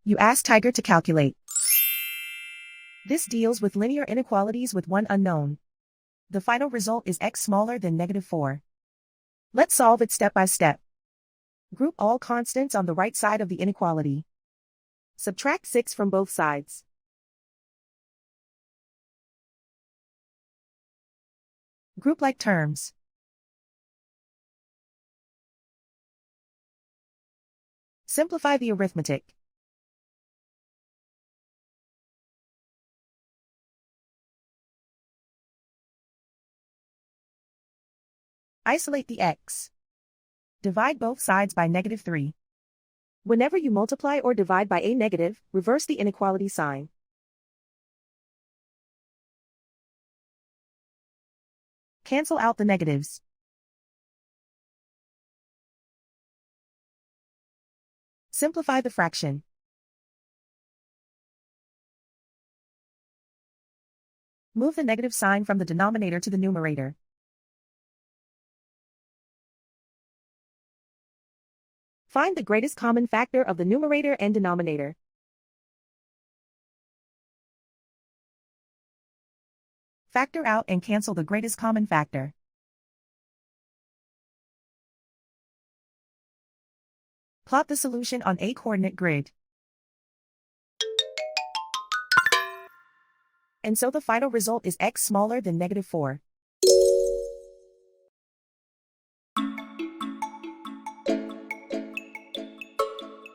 You ask Tiger to calculate. This deals with linear inequalities with one unknown. The final result is x smaller than -4. Let's solve it step by step. Group all constants on the right side of the inequality. Subtract 6 from both sides. Group like terms. Simplify the arithmetic. Isolate the x. Divide both sides by -3. Whenever you multiply or divide by a negative, reverse the inequality sign. Cancel out the negatives. Simplify the fraction. Move the negative sign from the denominator to the numerator. Find the greatest common factor of the numerator and denominator. Factor out and cancel the greatest common factor. Plot the solution on a coordinate grid. And so the final result is x smaller than -4.